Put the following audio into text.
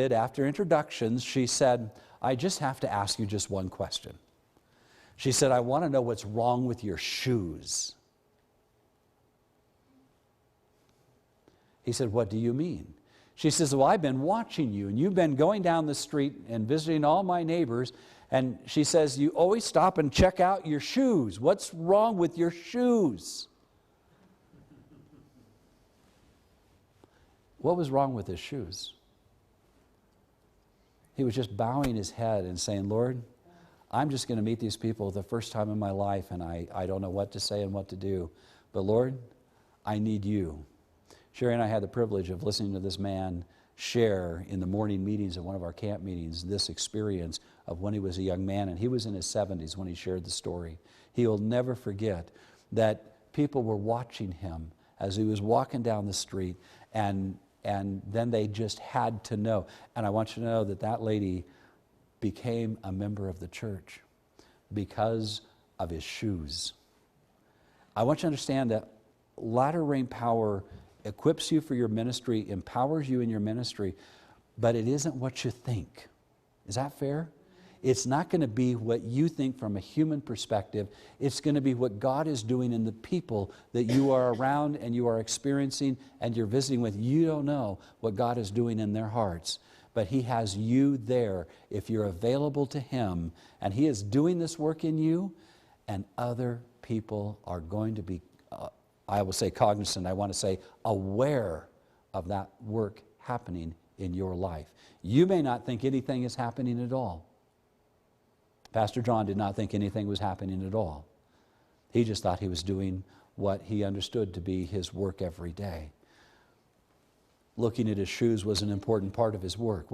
ended, after introductions, she said, I just have to ask you just one question. She said, I want to know what's wrong with your shoes. He said, what do you mean? She says, well, I've been watching you, and you've been going down the street and visiting all my neighbors, and she says, you always stop and check out your shoes. What's wrong with your shoes? What was wrong with his shoes? He was just bowing his head and saying, Lord, I'm just going to meet these people the first time in my life, and I don't know what to say and what to do. But Lord, I need you. Sherry and I had the privilege of listening to this man share in the morning meetings at one of our camp meetings this experience of when he was a young man, and he was in his 70s when he shared the story. He will never forget that people were watching him as he was walking down the street, and then they just had to know. And I want you to know that that lady became a member of the church because of his shoes. I want you to understand that Latter Rain Power equips you for your ministry, empowers you in your ministry, but it isn't what you think. Is that fair? It's not going to be what you think from a human perspective. It's going to be what God is doing in the people that you are around and you are experiencing and you're visiting with. You don't know what God is doing in their hearts, but He has you there if you're available to Him, and He is doing this work in you, and other people are going to be I will say cognizant, I want to say aware of that work happening in your life. You may not think anything is happening at all. Pastor John did not think anything was happening at all. He just thought he was doing what he understood to be his work every day. Looking at his shoes was an important part of his work.